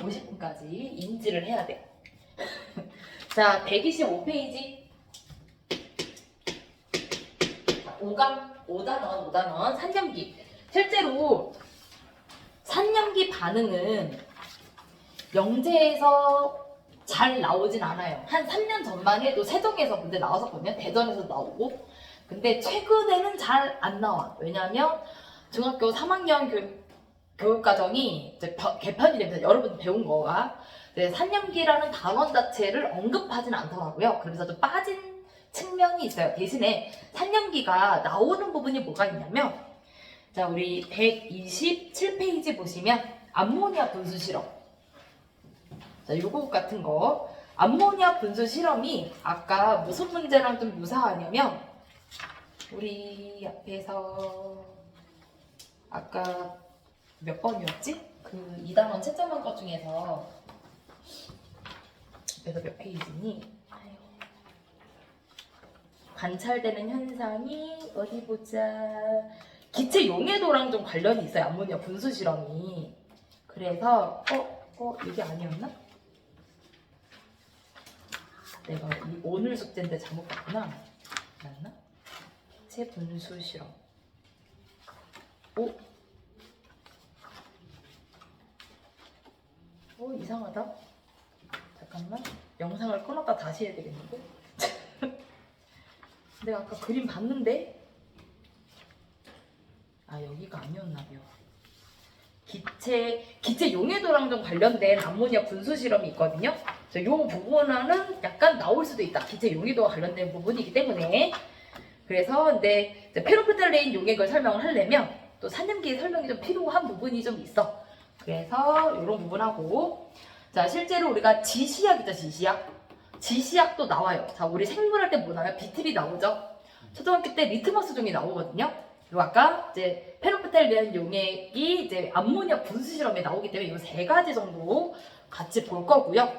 50분까지 인지를 해야 돼요. 자, 125페이지. 5단원, 산염기. 실제로 산염기 반응은 영재에서 잘 나오진 않아요. 한 3년 전만 해도 세종에서 문제 나왔었거든요. 대전에서 나오고. 근데 최근에는 잘 안 나와. 왜냐하면 중학교 3학년 교육과정이 이제 개편이 되면서 여러분 배운 거가 산염기라는 단원 자체를 언급하진 않더라고요. 그래서 좀 빠진 측면이 있어요. 대신에 산염기가 나오는 부분이 뭐가 있냐면, 자, 우리 127페이지 보시면 암모니아 분수 실험. 자, 요거 같은 거. 암모니아 분수 실험이 아까 무슨 문제랑 좀 유사하냐면, 우리 앞에서 아까 몇 번이었지? 그 2단원 채점한 것 중에서 그래서 몇 페이지니? 관찰되는 현상이 어디 보자. 기체 용해도랑 좀 관련이 있어요. 암모니아 분수 실험이. 그래서 이게 아니었나? 내가 오늘 숙제인데 잘못 봤구나. 맞나? 기체 분수 실험. 이상하다. 잠깐만. 영상을 끊었다 다시 해야 되겠는데? 내가 아까 그림 봤는데? 여기가 아니었나봐요. 기체 용해도랑 좀 관련된 암모니아 분수 실험이 있거든요. 이 부분은 약간 나올 수도 있다. 기체 용해도와 관련된 부분이기 때문에. 그래서 근데 페로페탈레인 용액을 설명을 하려면 또 산염기의 설명이 좀 필요한 부분이 좀 있어. 그래서 이런 부분하고, 자, 실제로 우리가 지시약이죠, 지시약도 나와요. 자, 우리 생물할 때 뭐 나와요? 비트리 나오죠. 초등학교 때 리트머스 종이 나오거든요. 그리고 아까 이제 페로페탈레인 용액이 이제 암모니아 분수 실험에 나오기 때문에 이 세 가지 정도 같이 볼 거고요.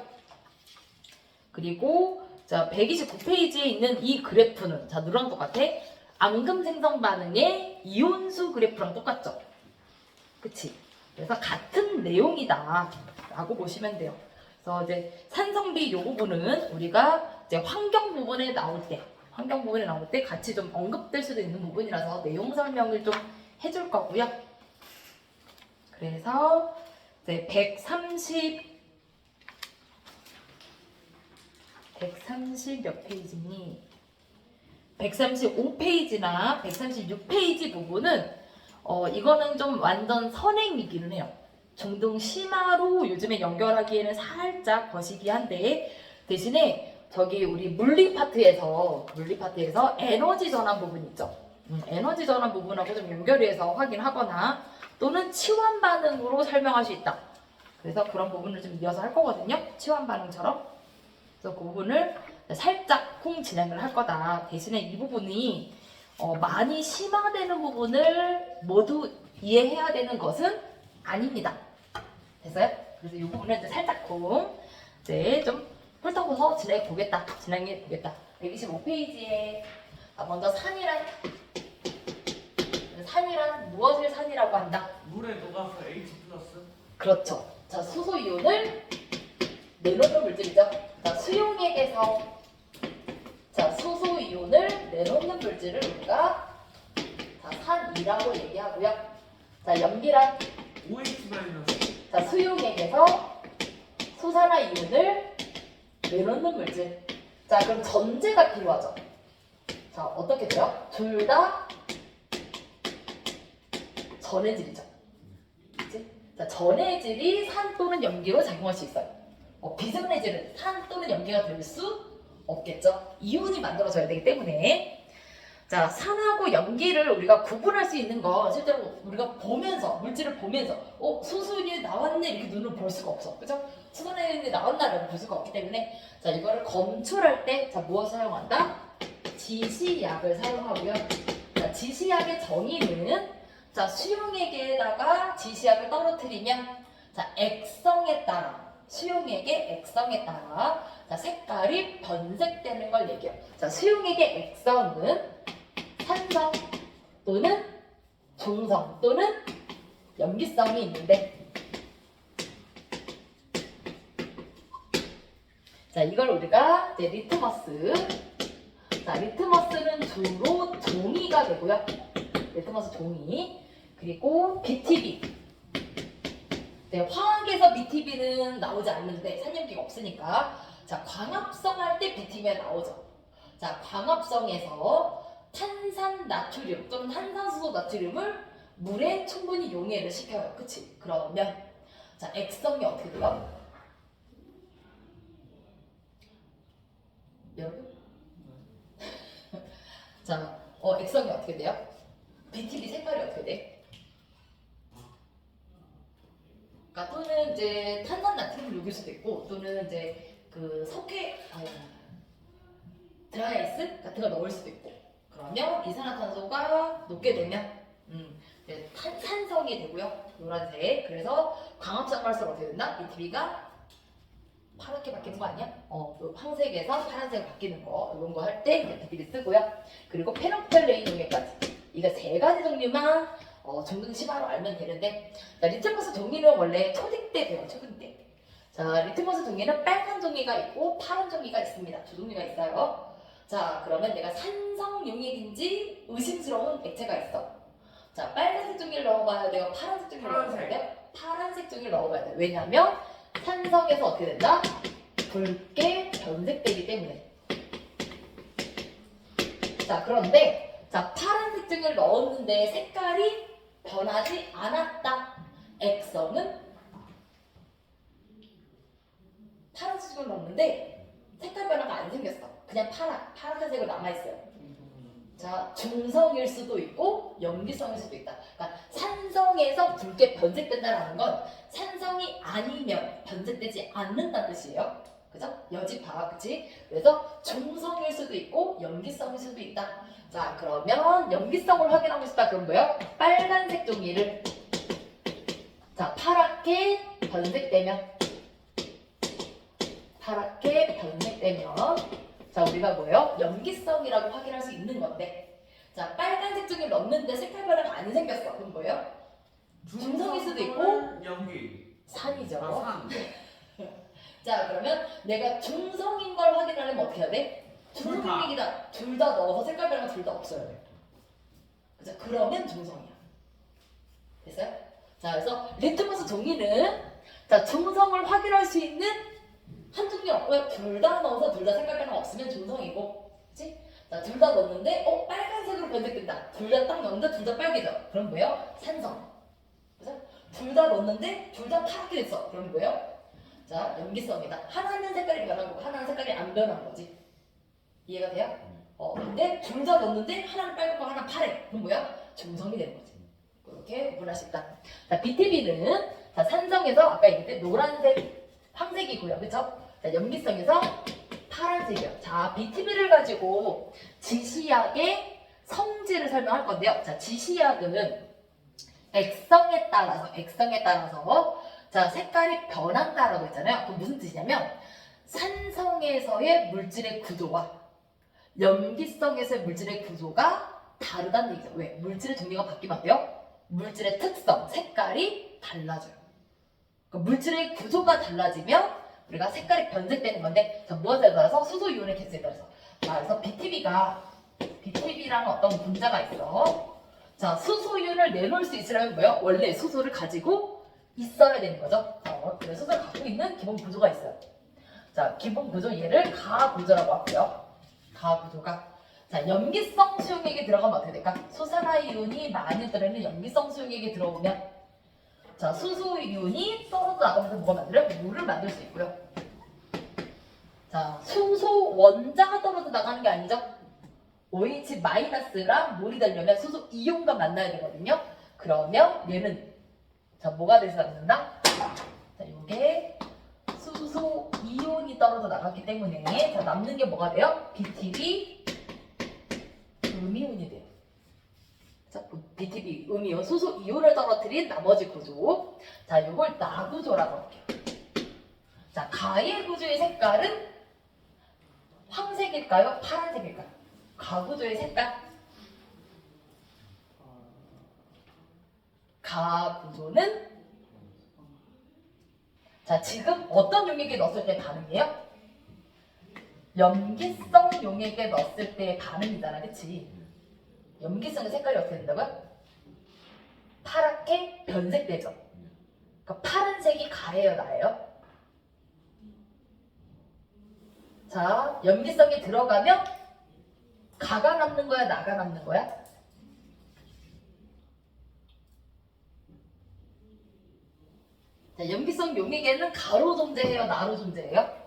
그리고 자, 129페이지에 있는 이 그래프는, 자, 누구랑 똑같아? 앙금 생성 반응의 이온수 그래프랑 똑같죠? 그치? 그래서 같은 내용이다 라고 보시면 돼요. 그래서 이제 산성비 요 부분은 우리가 이제 환경 부분에 나올 때 같이 좀 언급될 수도 있는 부분이라서 내용 설명을 좀 해줄 거고요. 그래서 이제 130 몇 페이지니? 135페이지나 136페이지 부분은 이거는 좀 완전 선행이기는 해요. 중등 심화로 요즘에 연결하기에는 살짝 거시기한데, 대신에 저기 우리 물리 파트에서 에너지 전환 부분 있죠. 에너지 전환 부분하고 좀 연결해서 확인하거나 또는 치환 반응으로 설명할 수 있다. 그래서 그런 부분을 좀 이어서 할 거거든요. 치환 반응처럼. 그래서 그 부분을 살짝 진행을 할 거다. 대신에 이 부분이 많이 심화되는 부분을 모두 이해해야 되는 것은 아닙니다. 됐어요? 그래서 이 부분을 이제 살짝 이제 좀 훑어보서 진행해 보겠다. 125페이지에 먼저 산이란 무엇을 산이라고 한다? 물에 녹아서 H+. 그렇죠. 자, 수소 이온을 내놓는 물질이죠. 자, 수용액에서 수소 이온을 내놓는 물질을 우리가 산이라고 얘기하고요. 자, 염기란 OH-. 자, 수용액에서 수산화 이온을 내놓는 물질. 자, 그럼 전제가 필요하죠. 자, 어떻게 돼요? 둘 다 전해질이죠. 그치? 자, 전해질이 산 또는 염기로 작용할 수 있어요. 비전해질은 산 또는 염기가 될 수 없겠죠. 이온이 만들어져야 되기 때문에. 자, 산하고 염기를 우리가 구분할 수 있는 건 실제로 우리가 보면서, 물질을 보면서 수소연이 나왔네 이렇게 눈으로 볼 수가 없어. 그죠? 수소연이 나왔나라고 볼 수가 없기 때문에, 자, 이거를 검출할 때 무엇을 사용한다? 지시약을 사용하고요. 자, 지시약의 정의는, 자, 수용액에다가 지시약을 떨어뜨리면, 자, 액성에 따라, 수용액의 액성에 따라, 자, 색깔이 변색되는 걸 얘기해요. 자, 수용액의 액성은 산성 또는 중성 또는 염기성이 있는데, 자, 이걸 우리가 이제 리트머스. 자, 리트머스는 주로 종이가 되고요. 리트머스 종이. 그리고 BTB. 네, 화학에서 BTB는 나오지 않는데 산염기가 없으니까. 자, 광합성 할 때 BTB가 나오죠. 자, 광합성에서 탄산 나트륨 또는 탄산수소 나트륨을 물에 충분히 용해를 시켜요. 그치? 그러면 자, 액성이 어떻게 돼요? 여러분? 자, 액성이 어떻게 돼요? BTB 색깔이 어떻게 돼? 그러니까 또는 이제 탄산 나트륨을 녹일 수도 있고 또는 이제 그 드라이아이스 같은 걸 넣을 수도 있고 그러면 이산화탄소가 녹게 되면 이제 산성이 되고요. 노란색. 그래서 광합성을 할수록 어떻게 된다? BTB가 파랗게 바뀌는 거 아니야? 황색에서 파란색으로 바뀌는 거 이런 거 할 때 BTB를 쓰고요. 그리고 페놉텔레인 용해까지 이거 세 가지 종류만 정등 심화로 알면 되는데 자, 리트머스 종이는 원래 초딩 때 배워요. 초딩 때. 자, 리트머스 종이는 빨간 종이가 있고 파란 종이가 있습니다. 두 종류가 있어요. 자, 그러면 내가 산성 용액인지 의심스러운 액체가 있어. 자, 빨간색 종이를 넣어봐야 돼요? 파란색 종이를 넣어봐야 돼요? 파란색 종이를 넣어봐야 돼요. 왜냐면 산성에서 어떻게 된다? 붉게 변색되기 때문에. 자, 그런데 자, 파란색 종이를 넣었는데 색깔이 변하지 않았다. 액성은 파란색 종이를 넣었는데 색깔 변화가 안 생겼어. 그냥 파란색으로 남아있어요. 자, 중성일 수도 있고 염기성일 수도 있다. 그러니까 산성에서 붉게 변색된다는 건 산성이 아니면 변색되지 않는다는 뜻이에요. 그죠? 여지파, 그치? 그래서 중성일 수도 있고 염기성일 수도 있다. 자, 그러면 염기성을 확인하고 싶다. 그럼 뭐예요? 빨간색 종이를 자, 파랗게 변색되면 자, 우리가 뭐예요? 염기성이라고 확인할 수 있는 건데 자, 빨간색 종이를 넣는데 색깔 변화가 안 생겼어. 그럼 뭐예요? 중성일 수도 있고 연기. 산이죠. 산. 자, 그러면 내가 중성인 걸 확인하려면 어떻게 해야 돼? 중성용액이다. 둘 다 넣어서 색깔 변화가 둘 다 없어야 돼. 그죠? 그러면 중성이야. 됐어요? 자, 그래서 리트머스 종이는 자, 중성을 확인할 수 있는 한 종류 없고요. 둘 다 넣어서 둘 다 색깔 변화가 없으면 중성이고, 그치? 자, 둘 다 넣었는데, 빨간색으로 변색된다. 둘 다 딱 넣었는데 둘 다 빨개져. 그럼 뭐예요? 산성. 그죠? 둘 다 넣었는데 둘 다 파랗게 됐어. 그럼 뭐예요? 자, 염기성이다. 하나는 색깔이 변하고 하나는 색깔이 안 변한 거지. 이해가 돼요? 근데 둘 다 넣었는데 하나는 빨갛고 하나는 파래. 그럼 뭐야? 중성이 되는 거지. 그렇게 구분할 수 있다. 자, BTB는 자, 산성에서 아까 얘기했듯이 노란색, 황색이고요. 그쵸? 자, 염기성에서 파란색이요. 자, BTB를 가지고 지시약의 성질을 설명할 건데요. 자, 지시약은 액성에 따라서 자, 색깔이 변한다라고 했잖아요. 그럼 무슨 뜻이냐면 산성에서의 물질의 구조와 염기성에서의 물질의 구조가 다르다는 얘기죠. 왜? 물질의 종류가 바뀌면 어때요? 물질의 특성, 색깔이 달라져요. 그러니까 물질의 구조가 달라지면 우리가 색깔이 변색되는 건데 자, 무엇에 따라서? 수소이온의 개수에 따라서. 자, 그래서 BTB라는 어떤 분자가 있어. 자, 수소이온을 내놓을 수 있으려면 뭐예요? 원래 수소를 가지고 있어야 되는 거죠. 그래서 수소를 갖고 있는 기본 구조가 있어요. 자, 기본 구조 얘를 가구조라고 하고요. 가구조가 자, 염기성 수용액에 들어가면 어떻게 될까? 수산화이온이 많이 들어있는 염기성 수용액에 들어오면 자, 수소이온이 떨어져 나가면서 뭐가 만들어요? 물을 만들 수 있고요. 자, 수소 원자가 떨어져 나가는 게 아니죠. OH-랑 물이 되려면 수소 이온과 만나야 되거든요. 그러면 얘는 자, 뭐가 돼서 남는다? 자, 이게 수소 이온이 떨어져 나갔기 때문에 자, 남는 게 뭐가 돼요? BTB 음이온이 돼요. 자, BTB 음이온 수소 이온을 떨어뜨린 나머지 구조. 자, 이걸 나구조라고 할게요. 자, 가의 구조의 색깔은 황색일까요? 파란색일까요? 가구조의 색깔? 가구조는 자, 지금 어떤 용액에 넣었을 때 반응이에요? 염기성 용액에 넣었을 때 반응이잖아, 그치? 염기성의 색깔이 어떻게 된다고요? 파랗게 변색되죠. 그러니까 파란색이 가예요, 나예요? 자, 염기성이 들어가면 가가 남는 거야, 나가 남는 거야? 자, 염기성 용액에는 가로 존재해요, 나로 존재해요?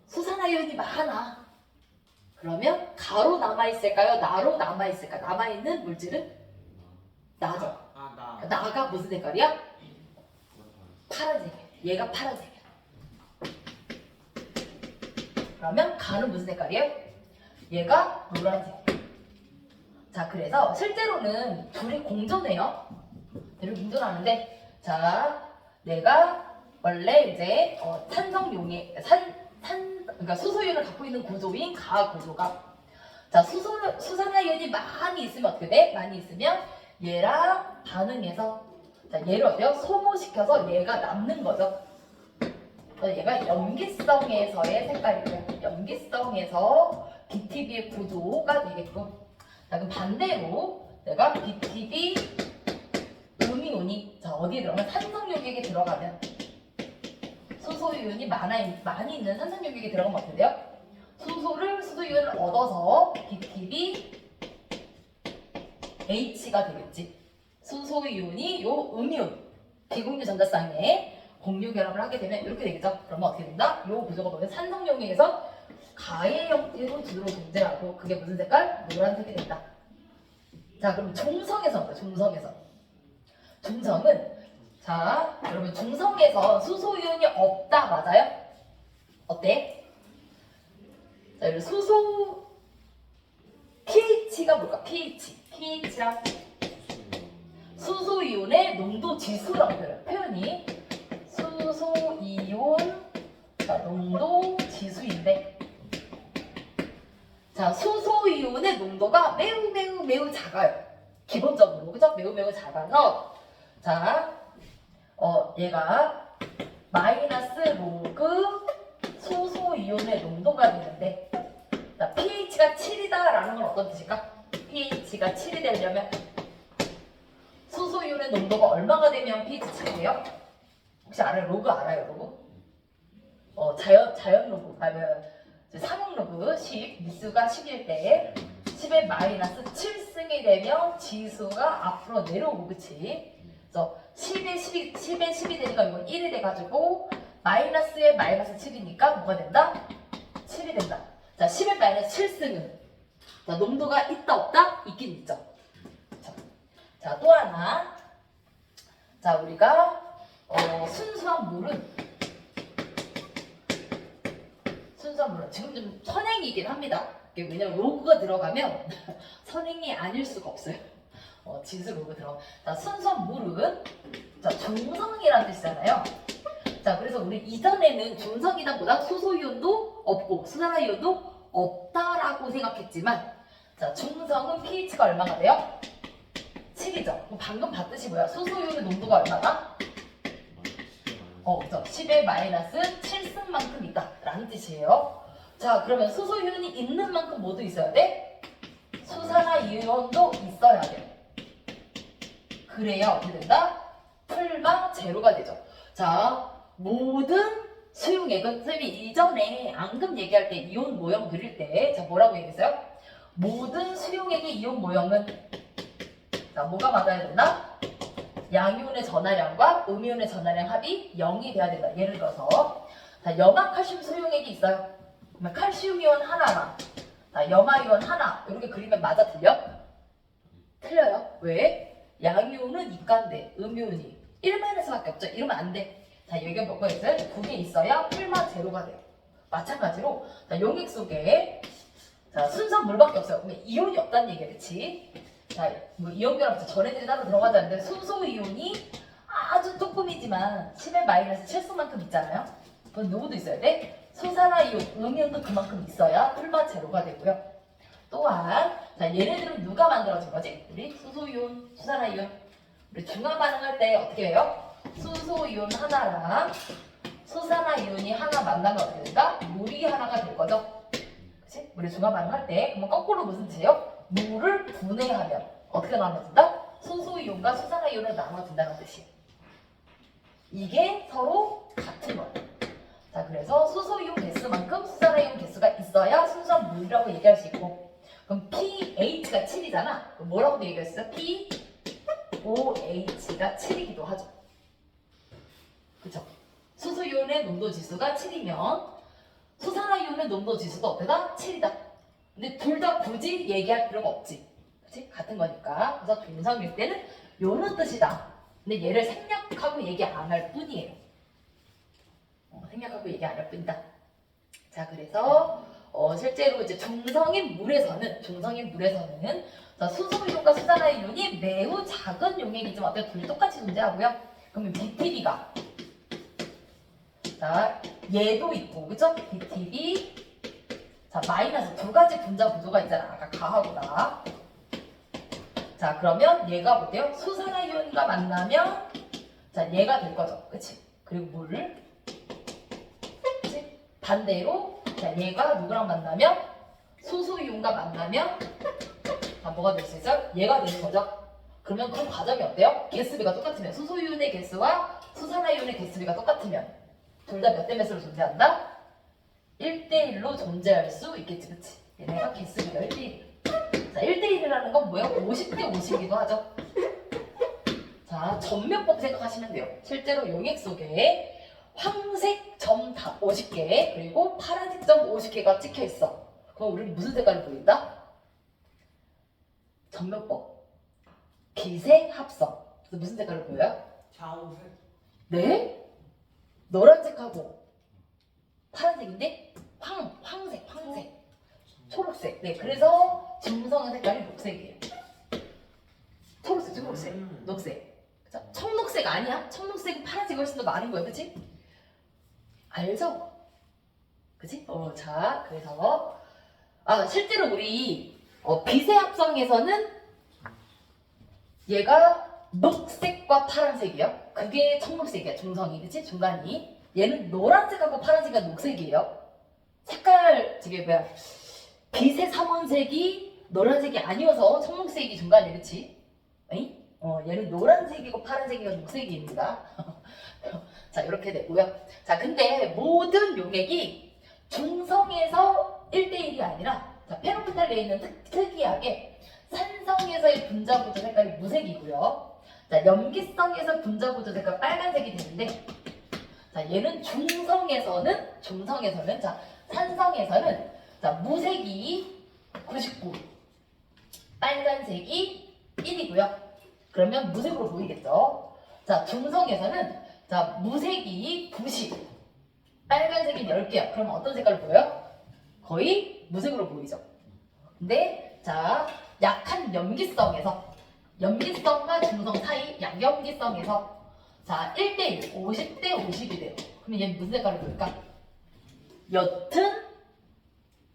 수산화이온이 많아. 그러면 가로 남아있을까요? 나로 남아있을까? 남아있는 물질은 나죠. 나가 무슨 색깔이야? 파란색이야. 얘가 파란색이야. 그러면 가는 무슨 색깔이에요? 얘가 노란색이야. 자, 그래서 실제로는 둘이 공존해요. 둘이 공존하는데, 자, 내가 원래 이제 산성용액, 그러니까 수소이온을 갖고 있는 구조인 가 구조가, 자, 수산화이온이 많이 있으면 어떻게 돼? 많이 있으면 얘랑 반응해서, 자, 얘를 어때요? 소모시켜서 얘가 남는 거죠. 얘가 염기성에서의 색깔이고요. 염기성에서 BTB의 구조가 되겠고, 자, 그럼 반대로 내가 BTB 음이온이, 자, 어디에 들어가면 산성용액에 들어가면, 수소이온이 많이 있는 산성용액에 들어가면 어떻게 돼요? 수소이온을 얻어서 BTB H가 되겠지. 수소이온이 요 음이온 비공유 전자쌍에 공유 결합을 하게 되면 이렇게 되겠죠. 그러면 어떻게 된다? 요 구조가 보면 산성용액에서 가의 형태로 주로 존재하고, 그게 무슨 색깔? 노란색이 된다. 자, 그럼 중성에서 중성은, 자, 여러분 중성에서 수소이온이 없다, 맞아요? 어때? 자, 여기 수소 pH가 뭘까? pH랑 수소이온의 농도 지수라고 표현이 수소이온 농도 지수인데, 자, 수소이온의 농도가 매우 작아요. 기본적으로, 그죠? 매우 작아서, 자, 얘가 마이너스 로그 수소이온의 농도가 되는데, 자, pH가 7이다라는 건 어떤 뜻일까? pH가 7이 되려면 수소이온의 농도가 얼마가 되면 pH 7이 돼요? 혹시 알아요? 로그 알아요? 로그? 자연 로그, 아니면 상용 로그 10, 미수가 10일 때 10의 마이너스 7승이 되면 지수가 앞으로 내려오고, 그치? 그래서 10에 10이 되니까 이건 1이 돼가지고 마이너스에 마이너스 7이니까 뭐가 된다? 7이 된다. 자, 10의 마이너스 7승은, 자, 농도가 있다 없다? 있긴 있죠. 자, 또 하나. 자, 우리가 순수한 물은 지금 좀 선행이긴 합니다. 왜냐면 로그가 들어가면 선행이 아닐 수가 없어요. 진수 로그 들어. 자, 순수한 물은, 자, 중성이라는 뜻이잖아요. 자, 그래서 우리 이전에는 중성이다보다 수소이온도 없고 수산화이온도 없다라고 생각했지만, 자, 중성은 pH가 얼마가 돼요? 7이죠. 방금 봤듯이 뭐야? 수소이온의 농도가 얼마다? 그죠? 10의 마이너스 7승만큼 있다 라는 뜻이에요. 자, 그러면 수소이온이 있는 만큼 뭐도 있어야 돼? 수산화이온도 있어야 돼. 그래야 어떻게 된다? 풀마 제로가 되죠. 자, 모든 수용액은, 선생님이 이전에 앙금 얘기할 때 이온 모형 그릴 때, 자, 뭐라고 얘기했어요? 모든 수용액의 이온 모형은, 자, 뭐가 맞아야 된다? 양이온의 전하량과 음이온의 전하량 합이 0이 돼야 된다. 예를 들어서, 자, 염화칼슘 수용액이 있어요. 그러면 칼슘이온 하나만, 자, 염화이온 하나, 이렇게 그리면 맞아, 틀려? 틀려요. 왜? 양이온은 이가인데 음이온이 1-밖에 없죠. 이러면 안 돼. 자, 여기가 뭐가 있어요? 2개 있어야 풀마 제로가 돼요. 마찬가지로, 자, 용액 속에, 자, 순수한 물밖에 없어요. 그러면 이온이 없다는 얘기야, 그치? 자, 뭐 이온 결합 전해질이 따로 들어가지 않는데, 수소이온이 아주 조금이지만 10의 마이너스 7수만큼 있잖아요. 그건 누구도 있어야 돼? 수산화이온, 음이온도 그만큼 있어야 풀마 제로가 되고요. 또한, 자, 얘네들은 누가 만들어진 거지? 우리 수소이온, 수산화이온. 우리 중화 반응할 때 어떻게 해요? 수소이온 하나랑 수산화이온이 하나 만나면 어떻게 된다? 물이 하나가 될 거죠. 그치? 물의 중화 반응할 때 그러면 거꾸로 무슨 뜻이에요? 물을 분해하면 어떻게 나눠진다? 수소이온과 수산화이온을 나눠진다는 뜻이에요. 이게 서로 같은 거예요. 자, 그래서 수소이온 개수만큼 수산화이온 개수가 있어야 순수한 물이라고 얘기할 수 있고, 그럼 pH가 7이잖아. 그럼 뭐라고도 얘기할 수 있어? pOH가 7이기도 하죠. 그쵸? 수소이온의 농도 지수가 7이면 수산화이온의 농도 지수도 어때다? 7이다. 근데 둘 다 굳이 얘기할 필요가 없지. 그치? 같은 거니까. 그래서 동성일 때는 요런 뜻이다. 근데 얘를 생략하고 얘기 안 할 뿐이에요. 생략하고 얘기 안 할 뿐이다. 자, 그래서 실제로 이제 중성인 물에서는 자, 수소이온과 수산화이온이 매우 작은 용액이지만 어때? 둘이 똑같이 존재하고요. 그러면 BTB가 자, 얘도 있고, 그죠? BTB 자, 마이너스 두 가지 분자 구조가 있잖아. 아까 가하고 나. 자, 그러면 얘가 뭐대요? 수산화이온과 만나면 자, 얘가 될 거죠. 그치? 그리고 물. 그치? 반대로 자, 얘가 누구랑 만나면 수소이온과 만나면 자, 뭐가 될 수 있어요? 얘가 되는 거죠. 그러면 그 과정이 어때요? 개수비가 똑같으면 수소이온의 개수와 수산화이온의 개수비가 똑같으면 둘 다 몇 대 몇으로 존재한다? 1대1로 존재할 수 있겠지, 그치? 얘네가 개수비가 1대1. 자, 1대1이라는 건 뭐예요? 50대 50이기도 하죠. 자, 점묘법 생각하시면 돼요. 실제로 용액 속에 황색 점 50개, 그리고 파란색 점 50개가 찍혀 있어. 그럼 우리는 무슨 색깔을 보인다? 점묘법. 비색 합성. 그래서 무슨 색깔을 보여요? 좌우색. 네? 노란색하고 파란색인데 황색, 초록색. 네, 그래서 중성의 색깔이 녹색이에요. 초록색, 녹색. 그쵸? 청록색 아니야? 청록색은 파란색이 훨씬 더 많은 거예요, 그치? 알죠? 그치? 자, 그래서 실제로 우리 비세 합성에서는 얘가 녹색과 파란색이요. 그게 청록색이야, 중성이, 그치? 중간이. 얘는 노란색하고 파란색과 녹색이에요. 색깔 저게 뭐야? 빛의 삼원색이 노란색이 아니어서 청록색이 중간이야, 그치? 에이? 얘는 노란색이고 파란색이고 녹색입니다. 자, 이렇게 되고요. 자, 근데 모든 용액이 중성에서 1대1이 아니라 자, 페노프탈레인은 특이하게 산성에서의 분자 구조 색깔이 무색이고요. 자, 염기성에서 분자 구조 색깔 빨간색이 되는데 자, 얘는 중성에서는 자, 산성에서는 자, 무색이 99, 빨간색이 1이고요. 그러면 무색으로 보이겠죠? 자, 중성에서는 자, 무색이 90, 빨간색이 10개야. 그럼 어떤 색깔로 보여요? 거의 무색으로 보이죠? 근데 자, 약한 염기성과 중성 사이 약염기성에서 자, 1대1, 50대 50이 돼요. 그럼 얘는 무슨 색깔로 보일까? 옅은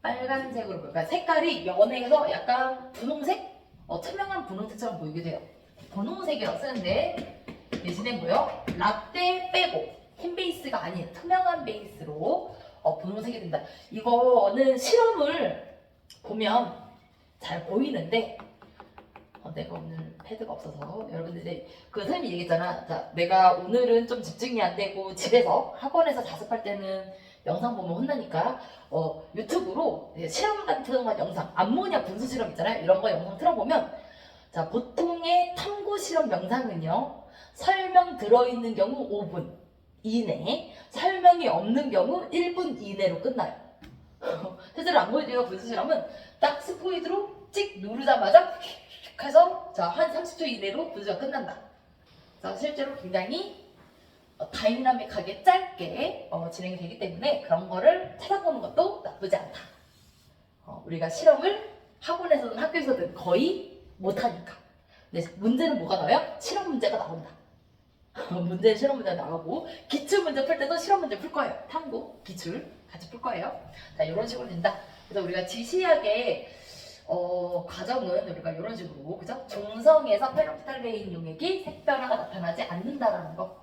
빨간색으로 보일까? 색깔이 연해서 약간 분홍색? 투명한 분홍색처럼 보이게 돼요. 분홍색이라고 쓰는데 대신에 뭐요? 라떼 빼고 흰 베이스가 아닌 투명한 베이스로 분홍색이 된다. 이거는 실험을 보면 잘 보이는데 내가 오늘 패드가 없어서 여러분들 이제 그 선생님이 얘기했잖아. 자, 내가 오늘은 좀 집중이 안 되고 집에서 학원에서 자습할 때는 영상 보면 혼나니까 유튜브로 실험 같은 영상 암모니아 분수 실험 있잖아요. 이런 거 영상 틀어보면 자, 보통의 탐구 실험 영상은요 설명 들어있는 경우 5분 이내, 설명이 없는 경우 1분 이내로 끝나요. 실제로 암모니아 분수 실험은 딱 스포이드로 찍 누르자마자 해서 자, 한 30초 이내로 분수가 끝난다. 자, 실제로 굉장히 다이나믹하게 짧게 진행이 되기 때문에 그런 거를 찾아보는 것도 나쁘지 않다. 우리가 실험을 학원에서든 학교에서든 거의 못하니까. 근데 문제는 뭐가 나와요? 실험 문제가 나온다. 문제는 실험 문제가 나오고 기출 문제 풀 때도 실험 문제 풀 거예요. 탐구, 기출 같이 풀 거예요. 자, 이런 식으로 된다. 그래서 우리가 지시하게 과정은 우리가 이런 식으로, 그죠? 중성에서 페노프탈레인 용액이 색변화가 나타나지 않는다라는 거.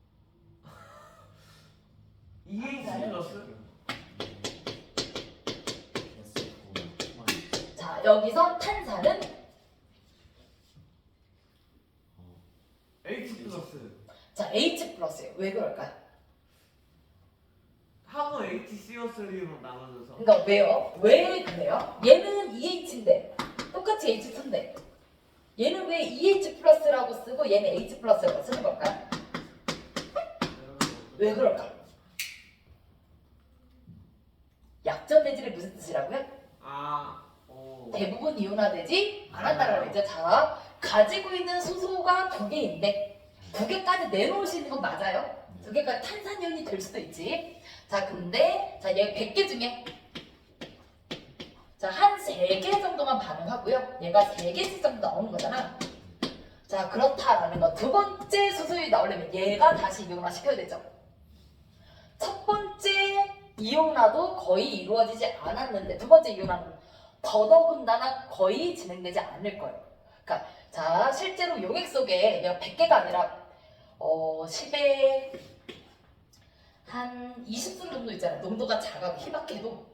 여기서 탄산은 H 플러스. 자 H 플러스예요. 왜 그럴까요? 하고 HCO3로 나눠져서. 그러니까 왜요? 왜 그래요? 얘는 EH인데 똑같이 H 쓴데 얘는 왜 EH 플러스라고 쓰고 얘는 H 플러스라고 쓰는 걸까요? 왜 그럴까? 약전 내질이 무슨 뜻이라고요? 대부분 이온화되지 않았다라는 거죠. 자, 가지고 있는 수소가 2개인데 2개까지 내놓을 수 있는 건 맞아요. 2개까지 탄산이온이 될 수도 있지. 자, 근데 자, 얘 100개 중에 자, 한 3개 정도만 반응하고요. 얘가 3개씩 정도 나오는 거잖아. 자, 그렇다라는 거. 두 번째 수소율이 나오려면 얘가 다시 이온화 시켜야 되죠. 첫 번째 이온화도 거의 이루어지지 않았는데 두 번째 이온화는 더더군다나 거의 진행되지 않을 거예요. 그러니까 자, 실제로 용액 속에 얘가 100개가 아니라 10에 한 20분 정도 있잖아요. 농도가 작아도 희박해도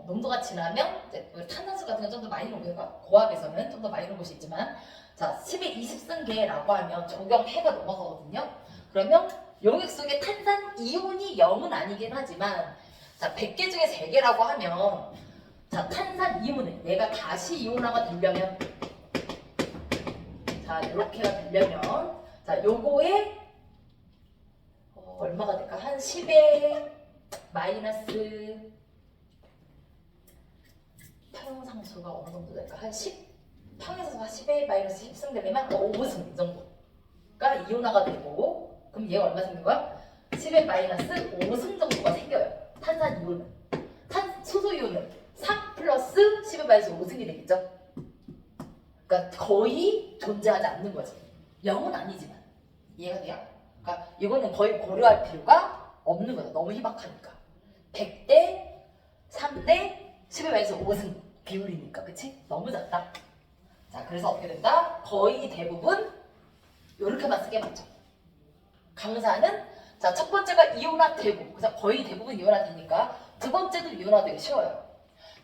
농도가 진하면 이제 탄산수 같은 건 좀 더 많이 녹여가 고압에서는 좀 더 많이 녹을 수 있지만 자 10에 20승계라고 하면 적용해가 넘어가거든요. 그러면 용액 속에 탄산 이온이 0은 아니긴 하지만 자 100개 중에 3개라고 하면 자 탄산 이온을 얘가 다시 이온화가 되려면 자 이렇게가 되려면 자 요거에 얼마가 될까? 한 10에 마이너스 평상수가 어느 정도 될까? 한 10? 평에서 10에 마이너스 10승 되려면 5승 이 정도가 이온화가 되고 그럼 얘가 얼마 생긴 거야? 10에 마이너스 5승 정도가 생겨요. 탄산 이온은. 수소 이온은 3 플러스 10에 마이너스 5승이 되겠죠? 그러니까 거의 존재하지 않는 거지. 0은 아니지만. 이해가 돼요? 그러니까 이거는 거의 고려할 필요가 없는 거죠. 너무 희박하니까. 100대 3대 10에 마이너스 5승 비율이니까. 그치? 너무 작다. 자, 그래서 어떻게 된다? 거의 대부분 이렇게만 쓰게 맞죠. 강사는 자, 첫 번째가 이온화되고 그래서 거의 대부분 이온화되니까 두 번째도 이온화되기 쉬워요.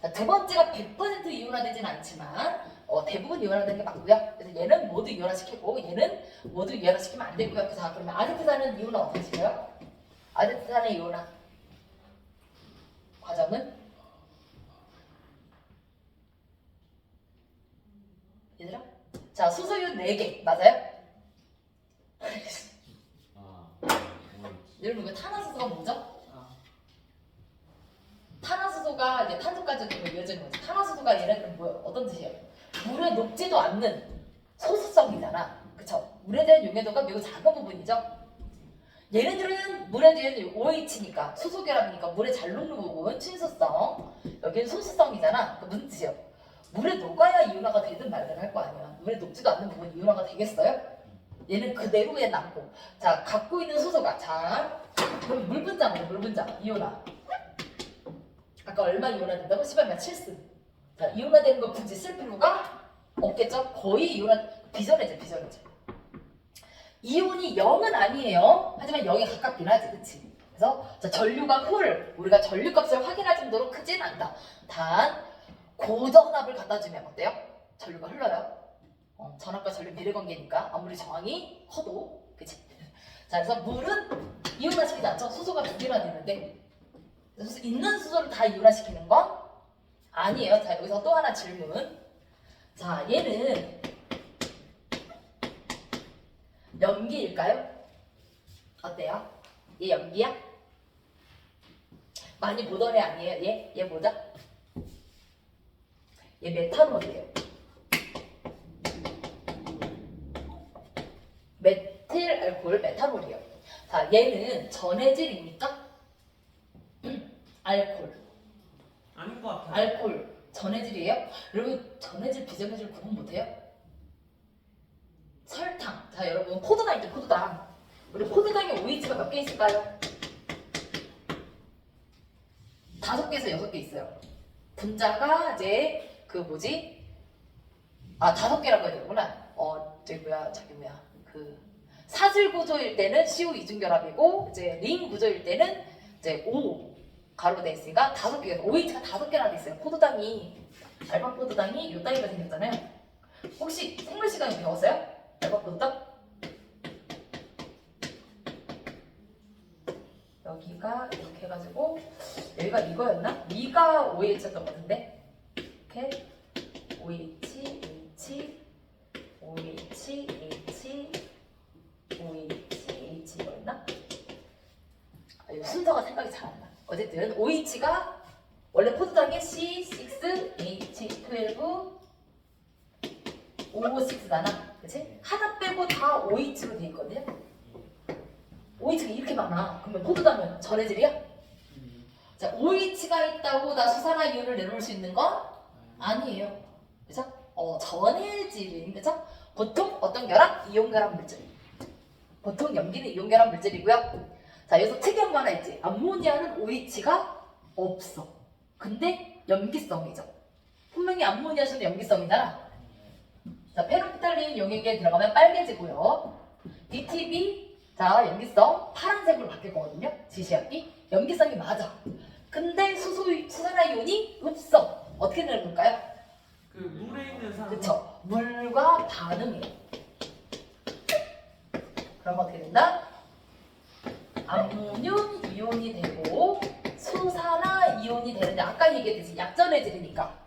자, 두 번째가 100% 이온화되진 않지만 대부분 이온화되는 게 맞고요. 그래서 얘는 모두 이온화시키고 얘는 모두 이온화시키면 안 되고요. 그래서 그러면 아세트산은 이온화 어떻게 시켜요? 아세트산의 이온화 과정은 얘들아? 자, 수소이온 4개 맞아요? 여러분 이거 탄화수소가 뭐죠? 탄화수소가 이제 탄소까지 이어지는 거죠. 탄화수소가 얘네들은 뭐예요? 어떤 뜻이에요? 물에 녹지도 않는 소수성이잖아. 그쵸? 물에 대한 용해도가 매우 작은 부분이죠. 얘네들은 물에 대한 OH니까 수소결합이니까 물에 잘 녹는 부분 친소성 여기는 소수성이잖아. 그 무슨 뜻이에요? 물에 녹아야 이온화가 되든 말든 할 거 아니야. 물에 녹지도 않는 부분 이온화가 되겠어요? 얘는 그대로 그냥 남고 자 갖고 있는 수소가 자 그럼 물 분자 이온화 아까 얼마 이온화 된다고? 10에 7승 자 이온화 되는 거 굳이 쓸 필요가 없겠죠? 거의 이온화 비전해져 이온이 0은 아니에요. 하지만 0에 가깝긴 하지 그치? 그래서 자, 전류가 우리가 전류값을 확인할 정도로 크진 않다. 단 고전압을 갖다 주면 어때요? 전류가 흘러요. 전압과 전류 비례관계니까 아무리 저항이 커도 그치? 자 그래서 물은 이온화시키지 않죠? 수소가 2개나 되는데 있는 수소를 다 이온화시키는 건 아니에요. 자 여기서 또 하나 질문 자 얘는 염기일까요? 어때요? 얘 염기야? 많이 보던 애 아니에요? 얘 뭐죠? 얘 메탄올이에요. 메틸 알코올 메탄올이에요. 자, 얘는 전해질입니까? 알코올. 아닌 것 같아요. 알코올 전해질이에요? 여러분 전해질 비전해질 구분 못해요? 설탕. 자, 여러분 포도당 있죠? 포도당. 우리 포도당에 OH가 몇 개 있을까요? 5개에서 6개 있어요. 분자가 이제 그 뭐지? 5개라고 해야 되구나. 그 사슬 구조일 때는 CO 이중결합이고 이제 링 구조일 때는 이제 O 가로 돼 있으니까 5개가 OH가 5개나 돼 있어요. 포도당이. 알파 포도당이 요 따위가 생겼잖아요. 혹시 생물 시간에 배웠어요? 알파 포도당? 여기가 이렇게 해가지고 여기가 이거였나? 위가 OH였던 것 같은데 이렇게 OH, OH, OH 이거였나? 이 순서가 생각이 잘 안 나. 어쨌든 OH가 원래 포도당에 C6H12 O6잖아. 그치? 하나 빼고 다 OH로 돼 있거든요. OH가 이렇게 많아. 그러면 포도당은 전해질이야? 자, OH가 있다고 나 수산화 이온을 내놓을 수 있는 건 아니에요. 그죠? 전해질인, 그죠? 보통 어떤 결합? 이온 결합 물질. 보통 염기는 이온 결합 물질이고요. 자, 여기서 특이한 거 하나 있지. 암모니아는 OH가 없어. 근데 염기성이죠. 분명히 암모니아 수는 염기성이잖아. 자, 페로피탈린 용액에 들어가면 빨개지고요. DTB, 자, 염기성 파란색으로 바뀔 거거든요. 지시학이. 염기성이 맞아. 근데 수산화이온이 없어. 어떻게 되는 걸까요? 그 물에 있는 산소. 그쵸. 물과 반응이에요. 그럼 어떻게 된다? 암모늄 이온이 되고 수산화 이온이 되는데 아까 얘기했듯이 약전해질이니까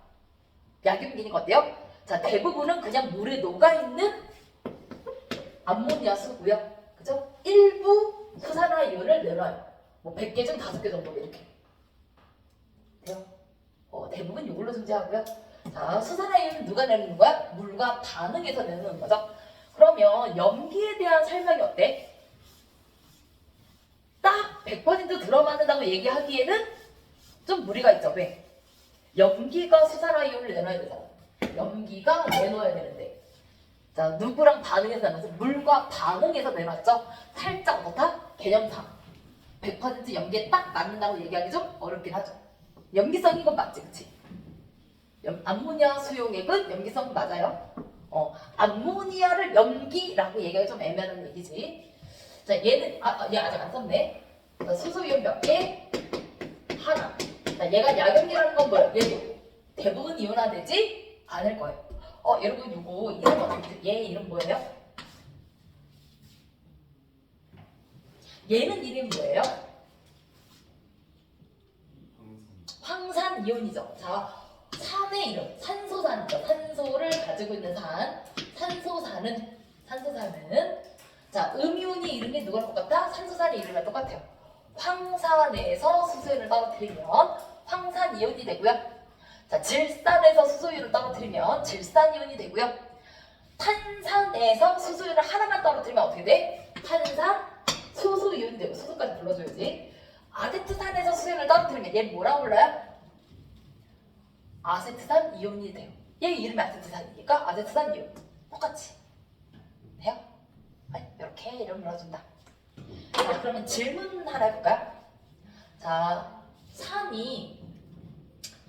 약염기니까 어때요? 자, 대부분은 그냥 물에 녹아있는 암모니아 수고요. 그죠? 일부 수산화 이온을 내놔요. 뭐 100개 중 5개 정도 이렇게. 돼요? 대부분 이걸로 존재하고요. 자, 수산화 이온은 누가 내는 거야? 물과 반응해서 내는 거죠. 그러면 염기에 대한 설명이 어때? 딱 100% 들어맞는다고 얘기하기에는 좀 무리가 있죠. 왜? 염기가 수산화 이온을 내놔야 되잖아. 염기가 내놓아야 되는데. 자, 누구랑 반응해서 내놨어? 물과 반응해서 내놨죠? 살짝 어떻다? 개념상. 100% 염기에 딱 맞는다고 얘기하기 좀 어렵긴 하죠. 염기성인 건 맞지, 그치? 암모니아 수용액은 염기성 맞아요. 암모니아를 염기라고 얘기하기 좀 애매한 얘기지. 자, 얘는, 얘 아직 안 썼네. 자, 수소이온 몇 개? 하나. 자, 얘가 약염기라는 건 뭐예요? 얘도 대부분 이온화되지 않을 거예요. 여러분, 요거 이름 어떻게, 얘 이름 뭐예요? 얘는 이름이 뭐예요? 황산이온이죠. 자, 산의 이름, 산소산이죠. 산소를 가지고 있는 산. 산소산은, 자, 음이온이 이름이 누구랑 똑같다? 산소산의 이름이랑 똑같아요. 황산에서 수소이온을 떨어뜨리면 황산이온이 되고요. 자, 질산에서 수소이온을 떨어뜨리면 질산이온이 되고요. 탄산에서 수소이온을 하나만 떨어뜨리면 어떻게 돼? 탄산 수소이온이 되고, 수소까지 불러줘야지. 아세트산에서 수소이온을 떨어뜨리면 얘 뭐라고 불러요? 아세트산 이온이 돼요. 얘 이름이 아세트산이니까 아세트산 이온. 똑같이. 돼요? 이렇게 이름 불러준다. 자, 그러면 질문 하나 해볼까요? 자, 산이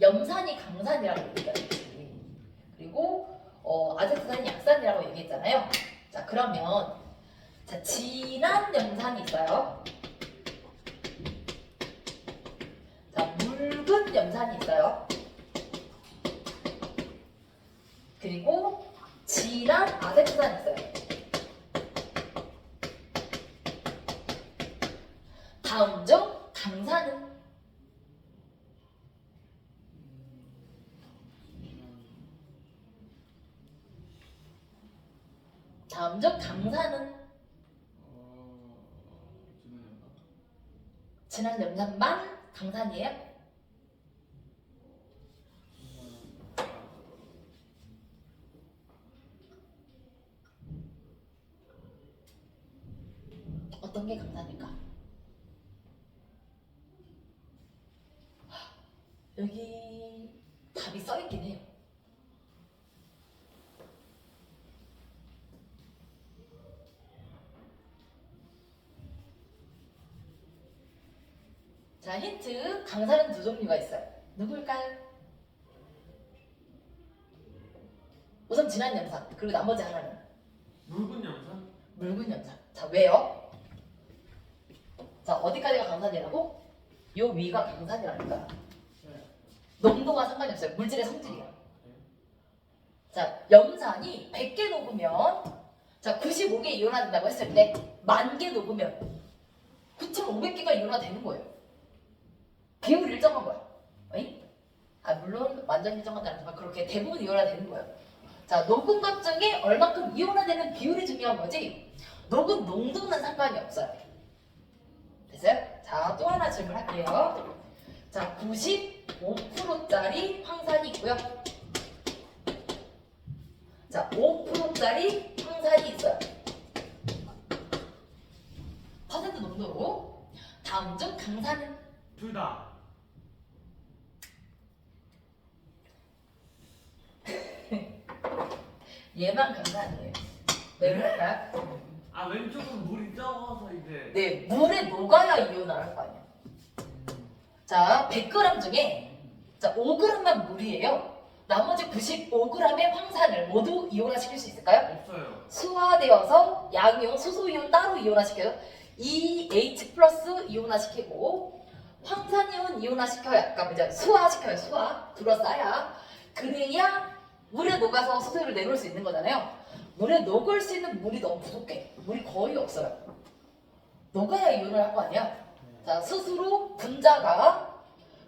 염산이 강산이라고 얘기했지. 그리고 아세트산이 약산이라고 얘기했잖아요. 자, 그러면 자, 진한 염산이 있어요. 자, 묽은 염산이 있어요. 그리고 진한 아세트산이 있어요. 다음 중 강산은? 다음 중 강산은? 진한 염산만 강산이에요? 어떤 게 강산일까? 여기 답이 써있긴 해요. 자, 힌트. 강산은 두 종류가 있어요. 누구일까요? 우선 진한 염산, 그리고 나머지 하나는 묽은 염산? 묽은 염산. 자, 왜요? 자, 어디까지가 강산이라고? 요 위가 강산이라니까. 농도가 상관이 없어요. 물질의 성질이야. 자, 염산이 100개 녹으면 자 95개 이온화된다고 했을 때 10,000개 녹으면 9,500개가 이온화되는 거예요. 비율 일정한 거야. 어이? 물론 완전 일정하지 않지만 그렇게 대부분 이온화되는 거예요. 자, 녹은 것 중에 얼마큼 이온화되는 비율이 중요한 거지 녹은 농도는 상관이 없어요. 됐어요? 자, 또 하나 질문할게요. 자, 95%짜리 황산이 있고요. 자, 5%짜리 황산이 있어요. 퍼센트 농도로 다음 중 강산은 둘 다. 얘만 강산이에요. 왜 그럴까요? 왼쪽은 물이 적어서 이제. 네, 물에 녹아야 이온화할 거 아니야. 자, 100g 중에 자 5g만 물이에요. 나머지 95g의 황산을 모두 이온화시킬 수 있을까요? 없어요. 수화되어서 양이온, 수소이온 따로 이온화시켜요. EH 플러스 이온화시키고 황산이온 이온화시켜야 아까 이제 수화시켜요. 수화 둘러싸야 그래야 물에 녹아서 수소를 내놓을 수 있는 거잖아요. 물에 녹을 수 있는 물이 너무 부족해. 물이 거의 없어요. 녹아야 이온을 할 거 아니야. 자, 스스로 분자가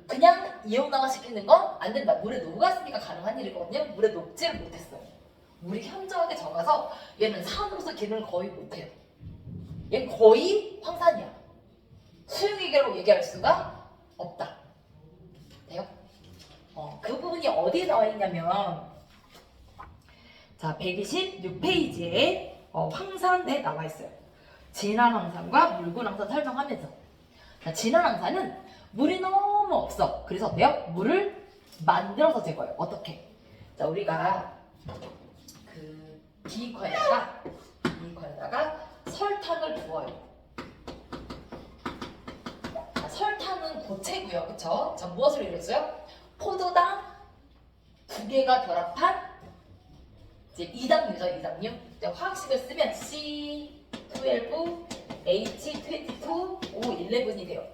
그냥 이온화가 시키는 건 안 된다. 물에 녹았으니까 가능한 일이거든요. 물에 녹지를 못했어요. 물이 현저하게 적어서 얘는 산으로서 기능을 거의 못해요. 얘는 거의 황산이야. 수용기계로 얘기할 수가 없다. 돼요? 그 부분이 어디에 나와 있냐면 자 126페이지에 황산에 나와 있어요. 진한 황산과 묽은 황산 설명하면서 자, 진한 황산은 물이 너무 없어. 그래서 어때요? 물을 만들어서 제거해요. 어떻게? 자 우리가 그 비커에다가 설탕을 부어요. 자, 설탕은 고체고요. 그쵸? 자 무엇을 이루어요? 포도당 2개가 결합한 이제 이당류죠. 이당류. 이제 화학식을 쓰면 C12H22O11이 돼요.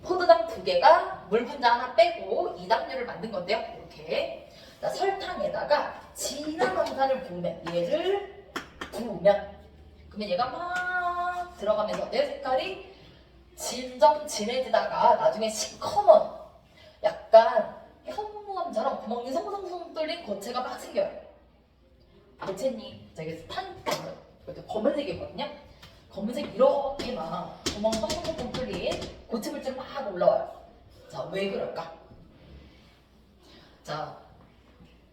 포도당 2개가 물 분자 하나 빼고 이당류를 만든 건데요. 이렇게 자, 설탕에다가 진한 황산을 부으면 얘를 부으면 그러면 얘가 막 들어가면서 내 색깔이 점점 진해지다가 나중에 시커먼 약간 현무암처럼 구멍이 송송송 뚫린 고체가 막 생겨요. 고체니 저기 검은색이거든요. 검은색 이렇게 막 구멍 송송송 뚫린 고체 물질이 막 올라와요. 자, 왜 그럴까? 자,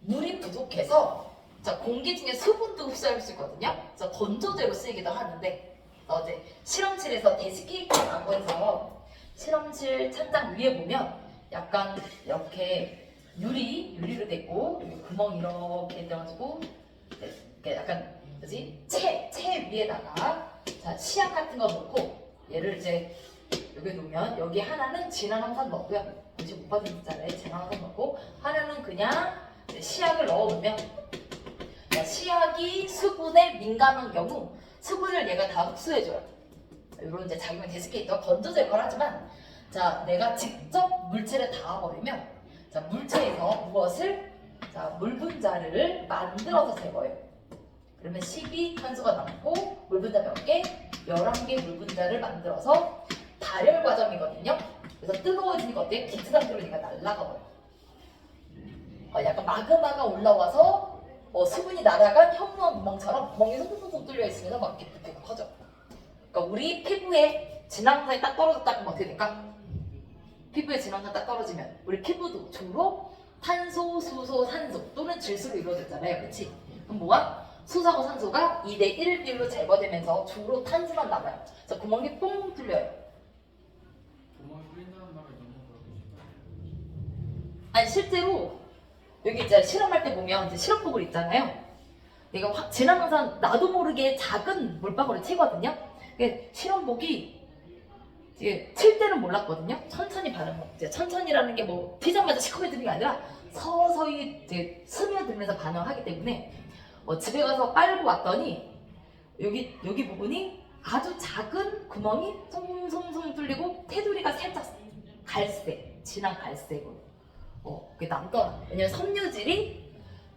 물이 부족해서 자 공기 중에 수분도 흡수할 수 있거든요. 자, 건조제로 쓰이기도 하는데 어제 실험실에서 데스케이크라고 해서 실험실 찬장 위에 보면 약간 이렇게 유리로 되고 구멍 이렇게 돼가지고 이렇게 약간 뭐지 채 위에다가 자 시약 같은 거 넣고 얘를 이제 여기 놓으면 여기 하나는 진한 황산 넣고요. 95%짜리 진한 황산 넣고 하나는 그냥 시약을 넣어놓으면 시약이 수분에 민감한 경우 수분을 얘가 다 흡수해줘요. 이런 이제 작용이 데스케이터 건조제걸 하지만 자 내가 직접 물체를 닿아버리면 자 물체에서 무엇을 자 물 분자를 만들어서 제거해요. 그러면 12탄소가 남고 물 분자 몇 개? 11개 물 분자를 만들어서 발열 과정이거든요. 그래서 뜨거워지니까 어때요? 기트 상태로 얘가 날아가 버려요. 약간 마그마가 올라와서 수분이 날아간 현무암 구멍처럼 구멍이 송송송 뚫려 있으면서 막 이렇게 부피가 커져. 그러니까 우리 피부에 진황산이 딱 떨어졌다 그러면 어떻게 될까? 피부에 진황산 딱 떨어지면 우리 피부도 주로 탄소, 수소, 산소 또는 질소로 이루어졌잖아요. 그치? 그럼 뭐야? 수소하고 산소가 2대1 비율로 제거되면서 주로 탄소만 남아요. 그래서 구멍이 뽕 뚫려요. 구멍이 뚫린다는 말이 너무 그렇게 아니 실제로 여기 이제 실험할 때 보면 이제 실험복을 있잖아요. 내가 확 진황산 나도 모르게 작은 물방울을 치거든요. 실험복이 이제 칠 때는 몰랐거든요. 천천히 바르는 거. 이제 천천히라는 게 뭐 피자마자 시커매드는 게 아니라 서서히 이제 스며들면서 반응하기 때문에 집에 가서 빨고 왔더니 여기 부분이 아주 작은 구멍이 송송송 뚫리고 테두리가 살짝 갈색, 진한 갈색으로 그게 남더라. 왜냐면 섬유질이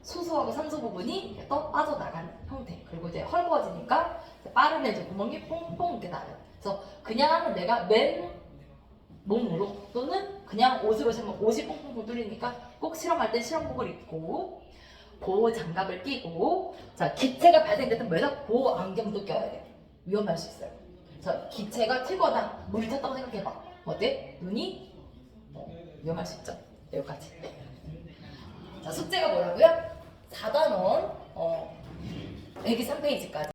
수소하고 산소 부분이 이렇게 떠 빠져나가는 형태. 그리고 이제 헐거워지니까 빠르면 이제 구멍이 뽕뽕 이렇게 나요. 그래서 그냥 내가 맨 몸으로 또는 그냥 옷으로 신으면 옷이 뽕뽕뽕 뚫리니까 꼭 실험할 때 실험복을 입고 보호 장갑을 끼고, 자, 기체가 발생됐던 매력 보호 안경도 껴야 돼요. 위험할 수 있어요. 자, 기체가 튀거나 물이 찼다고 생각해봐. 어때? 눈이 위험할 수 있죠. 여기까지. 자, 숙제가 뭐라고요? 4단원 103페이지까지.